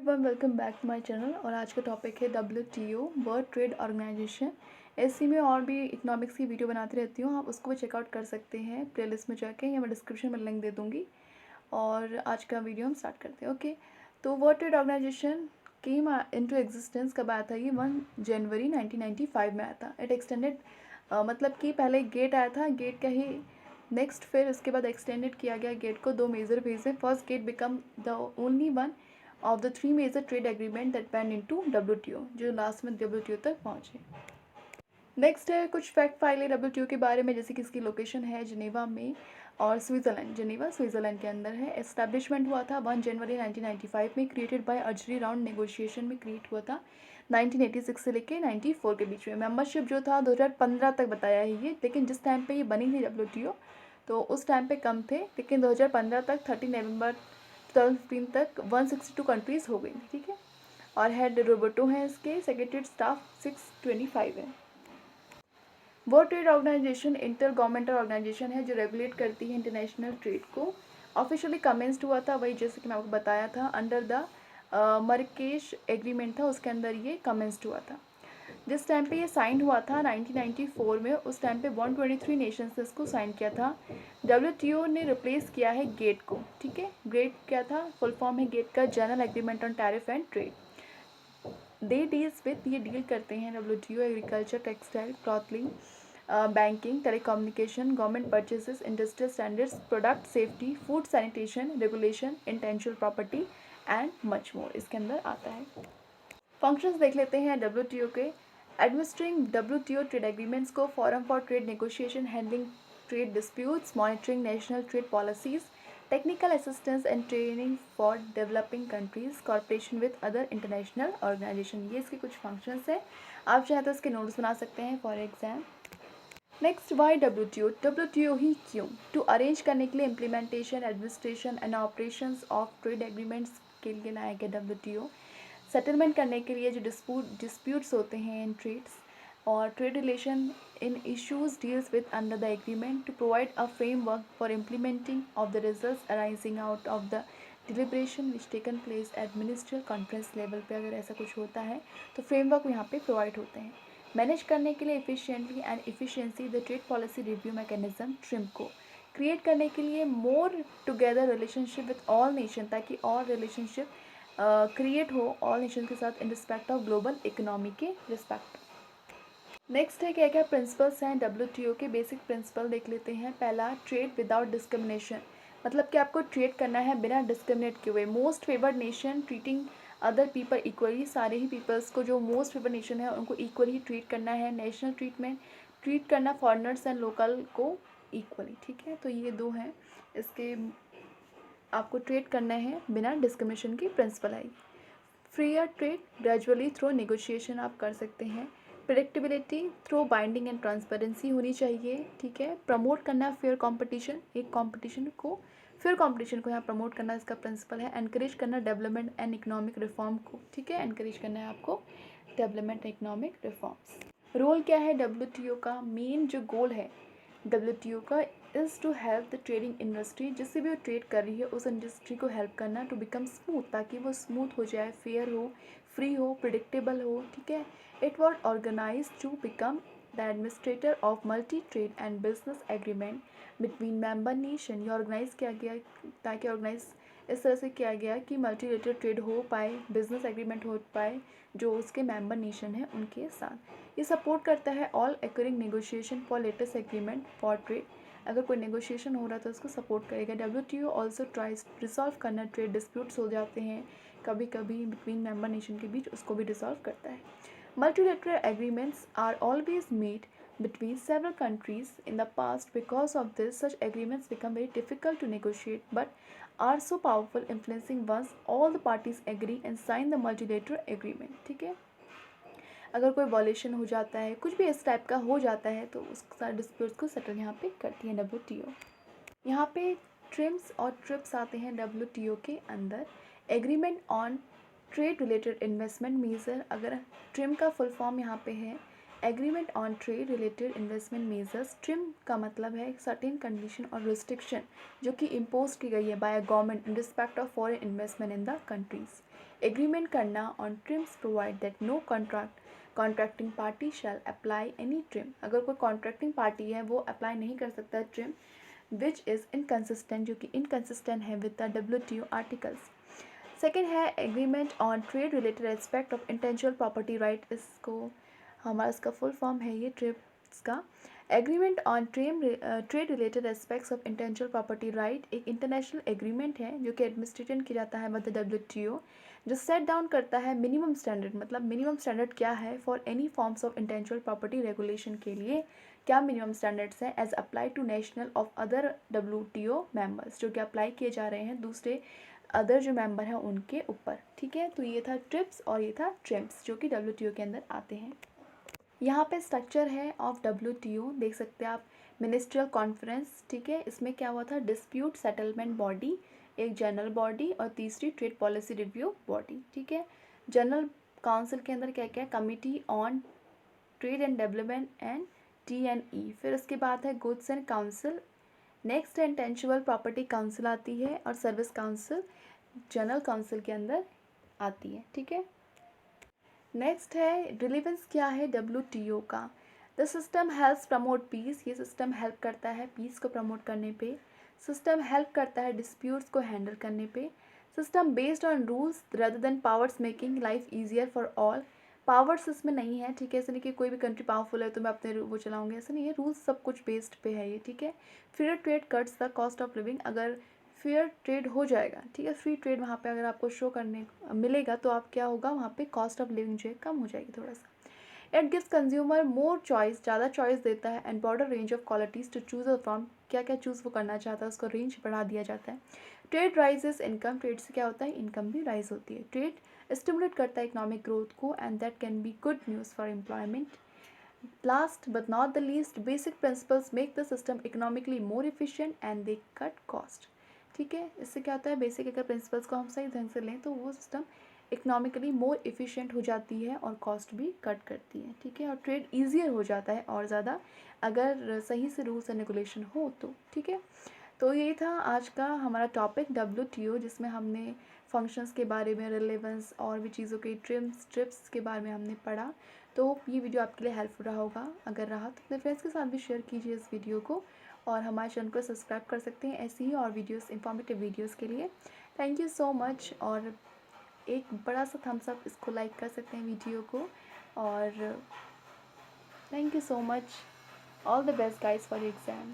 Everyone, welcome back to my channel. और आज का टॉपिक है WTO, वर्ल्ड ट्रेड ऑर्गेनाइजेशन। ऐसी में और भी इकोनॉमिक्स की वीडियो बनाती रहती हूँ, आप उसको भी चेकआउट कर सकते हैं प्लेलिस्ट में जाके, या मैं डिस्क्रिप्शन में लिंक दे दूँगी। और आज का वीडियो हम स्टार्ट करते हैं। ओके, तो world trade organization came into existence कब आया था? ये 1 जनवरी 1995 में आया था। इट एक्सटेंडेड, मतलब कि पहले गेट आया था, गेट का ही नेक्स्ट फिर उसके बाद एक्सटेंडेड किया गया गेट को। 2 मेजर फेज है। First GATT become the only one of the 3 major trade agreement that went into WTO, जो लास्ट में WTO तक पहुँचे। नेक्स्ट है कुछ फैक्ट फाइल है WTO के बारे में, जैसे कि इसकी लोकेशन है जिनेवा में और स्विट्ज़रलैंड। जिनेवा स्विट्ज़रलैंड के अंदर है। एस्टैब्लिशमेंट हुआ था 1 जनवरी 1995 में। क्रिएटेड बाय अर्जरी राउंड नेगोशिएशन में क्रिएट हुआ था 1986 से लेके 94 के बीच में। मेंबरशिप जो था 2015 तक बताया है ये, लेकिन जिस टाइम पे ये बनी थी WTO तो उस टाइम पे कम थे, लेकिन 2015 तक 30 नवंबर 2015 तक 162 कंट्रीज़ हो गई थी। ठीक है, और हेड रोबोटो हैं इसके। सेक्रेटरी स्टाफ 625 है। World trade organization inter governmental organization है जो रेगुलेट करती है इंटरनेशनल ट्रेड को। ऑफिशियली कमेंस्ड हुआ था, वही जैसे कि मैं आपको बताया था, अंडर द मरकेश एग्रीमेंट था, उसके अंदर ये कमेंस्ड हुआ था। जिस टाइम पे ये साइन हुआ था 1994 में, उस टाइम पे 123 नेशंस ने इसको साइन किया था। WTO ने रिप्लेस किया है गेट को। ठीक है, गेट क्या था? फुल फॉर्म है गेट का, general agreement on tariff and trade. They deals with, ये डील करते हैं WTO agriculture, textile, clothing, banking, telecommunication, government purchases, industrial standards, product safety, food sanitation, regulation, intellectual property and much more इसके अंदर आता है। Functions देख लेते हैं WTO के। एडमिनिस्ट्रिंग WTO ट्रेड एग्रीमेंट्स को, forum for trade negotiation, handling trade disputes, monitoring national trade policies, technical assistance and training for developing countries, corporation with other international organization. ये इसके कुछ फंक्शंस हैं, आप चाहें तो इसके नोट्स बना सकते हैं for exam. Next, why WTO ही क्यों? टू अरेंज करने के लिए implementation, administration and operations of trade agreements के लिए लाया गया WTO। सेटलमेंट करने के लिए जो डिस्प्यूट्स होते हैं इन ट्रेड्स और trade relation in issues deals with under the agreement, to provide a framework for implementing of the results arising out of the deliberation which taken place at ministerial conference level पे। अगर ऐसा कुछ होता है तो framework यहाँ पे provide होते हैं। मैनेज करने के लिए efficiently and efficiency the trade policy review mechanism trim को क्रिएट करने के लिए more together relationship with all nation, ताकि और रिलेशनशिप क्रिएट हो ऑल नेशन के साथ in respect of global economy के रिस्पेक्ट। नेक्स्ट है क्या क्या प्रिंसिपल्स हैं WTO के। बेसिक प्रिंसिपल देख लेते हैं। पहला, ट्रेड विदाउट डिस्क्रिमिनेशन, मतलब कि आपको ट्रेड करना है बिना डिस्क्रिमिनेट किए हुए। Most favoured nation treating other people equally, सारे ही पीपल्स को, जो मोस्ट फेवर्ड नेशन है उनको इक्वली ट्रीट करना है। नेशनल ट्रीटमेंट, ट्रीट करना फॉरनर्स एंड लोकल को इक्वली। ठीक है, तो ये दो हैं इसके, आपको ट्रेड करना है बिना डिस्क्रिमिनेशन की प्रिंसिपल आई। Freer trade gradually through negotiation आप कर सकते हैं। Predictability through binding and transparency होनी चाहिए। ठीक है, प्रमोट करना फेयर कंपटीशन, एक कंपटीशन को, फेयर कंपटीशन को यहाँ प्रमोट करना इसका प्रिंसिपल है। एनकरेज करना डेवलपमेंट एंड इकोनॉमिक रिफॉर्म को। ठीक है, एनकरेज करना है आपको development and economic reforms. Role क्या है WTO का? मेन जो गोल है WTO का is to help the trading industry, जिससे भी वो ट्रेड कर रही है उस इंडस्ट्री को हेल्प करना, टू बिकम स्मूथ, ताकि वो स्मूथ हो जाए, फेयर हो, फ्री हो, प्रिडिक्टेबल हो। ठीक है, it was organize to become the administrator of multi trade and business agreement between member nation. ये ऑर्गेनाइज किया गया, ताकि ऑर्गेनाइज इस तरह से किया गया कि मल्टीलेटरल ट्रेड हो पाए, बिजनेस एग्रीमेंट हो पाए जो उसके मेंबर नेशन हैं उनके साथ। ये सपोर्ट करता है ऑल एक्रिंग negotiation for latest agreement for trade, अगर कोई नेगोशिएशन हो रहा है तो उसको सपोर्ट करेगा। WTO ऑल्सो ट्राइज रिजॉल्व करना, ट्रेड डिस्प्यूट्स हो जाते हैं कभी कभी बिटवीन मेंबर नेशन के बीच, उसको भी रिजॉल्व करता है। Multilateral agreements are always made between several countries in the past. Because of this, such agreements become very difficult to negotiate but are so powerful, influencing once all the parties agree and sign the multilateral agreement. ठीक है, अगर कोई violation हो जाता है, कुछ भी इस टाइप का हो जाता है, तो उस सारे डिस्प्यूट्स को सेटल यहाँ पे करती है WTO। यहाँ पे ट्रिम्स और ट्रिप्स आते हैं WTO के अंदर। Agreement on trade related investment major, अगर ट्रिम का फुल फॉर्म यहाँ पे है agreement on trade related investment measures. Trim का मतलब है सर्टेन कंडीशन और रिस्ट्रिक्शन जो कि इम्पोज की गई है by government in respect of foreign investment in the countries. Agreement करना on trims provide that no contracting party shall apply any trim. अगर कोई कॉन्ट्रैक्टिंग पार्टी है वो अप्लाई नहीं कर सकता ट्रिम विच इज़ इनकन्सिस्टेंट, जो कि इनकन्सिस्टेंट है with the WTO articles. Second है agreement on trade related aspect of intellectual property right. इसका फुल फॉर्म है ये ट्रिप्स का। Agreement on trade related aspects of intellectual property right एक international agreement है जो कि एडमिनिस्ट्रेशन किया जाता है बाय द WTO, जो सेट डाउन करता है मिनिमम स्टैंडर्ड, मतलब मिनिमम स्टैंडर्ड क्या है for any forms of intellectual property regulation के लिए क्या मिनिमम स्टैंडर्ड्स हैं as apply to national of other WTO members, जो कि अप्लाई किए जा रहे हैं दूसरे अदर जो मेंबर हैं उनके ऊपर। ठीक है, तो ये था ट्रिप्स और ये था ट्रिम्स जो कि WTO के अंदर आते हैं। यहाँ पे स्ट्रक्चर है ऑफ WTO, देख सकते हैं आप। मिनिस्ट्रियल कॉन्फ्रेंस, ठीक है, इसमें क्या हुआ था, डिस्प्यूट सेटलमेंट बॉडी, एक जनरल बॉडी और तीसरी ट्रेड पॉलिसी रिव्यू बॉडी। ठीक है, जनरल काउंसिल के अंदर क्या क्या, committee on trade and development and TNE। फिर उसके बाद है गुड्स एंड काउंसिल। नेक्स्ट है इंटेलेक्चुअल प्रॉपर्टी काउंसिल आती है और सर्विस काउंसिल जनरल काउंसिल के अंदर आती है। ठीक है, नेक्स्ट है रिलेवेंस क्या है WTO का। The system helps promote peace, ये सिस्टम हेल्प करता है पीस को प्रमोट करने पे। सिस्टम हेल्प करता है डिस्प्यूट्स को हैंडल करने पे। System based on rules rather than powers, making life easier for all. Powers इसमें नहीं है, ठीक है, ऐसे नहीं कि कोई भी कंट्री पावरफुल है तो मैं अपने वो चलाऊंगी, ऐसा नहीं है, रूल्स सब कुछ बेस्ड पे है ये। ठीक है, fair trade cuts the cost of living, अगर फेयर ट्रेड हो जाएगा, ठीक है, फ्री ट्रेड वहाँ पे अगर आपको शो करने मिलेगा तो आप क्या होगा, वहाँ पे कॉस्ट ऑफ लिविंग जो है कम हो जाएगी थोड़ा सा। It gives consumer more choice, ज़्यादा चॉइस देता है and broader range of qualities to choose a from, क्या क्या चूज़ वो करना चाहता है उसको रेंज बढ़ा दिया जाता है। ट्रेड राइजेस इनकम, ट्रेड से क्या होता है, इनकम भी राइज होती है। ट्रेड स्टिमुलेट करता है इकोनॉमिक ग्रोथ को and that can be good news for employment. Last but not the least, basic principles make the system economically more efficient and they cut cost। ठीक है, इससे क्या होता है, बेसिक अगर प्रिंसिपल्स को हम सही ढंग से लें तो वो सिस्टम इकोनॉमिकली मोर एफिशिएंट हो जाती है और कॉस्ट भी कट करती है। ठीक है, और ट्रेड ईजियर हो जाता है और ज़्यादा अगर सही से रूल्स एंड रेगुलेशन हो तो। ठीक है, तो ये था आज का हमारा टॉपिक WTO, जिसमें हमने फंक्शंस के बारे में, रिलेवेंस और भी चीज़ों के ट्रिप्स के बारे में हमने पढ़ा। तो ये वीडियो आपके लिए हेल्पफुल रहा होगा, अगर रहा तो अपने फ्रेंड्स के साथ भी शेयर कीजिए इस वीडियो को और हमारे चैनल को सब्सक्राइब कर सकते हैं ऐसी ही और वीडियोस, इंफॉर्मेटिव वीडियोस के लिए। थैंक यू सो मच, और एक बड़ा सा थम्स अप इसको लाइक कर सकते हैं वीडियो को, और thank you so much. All the best guys for exam.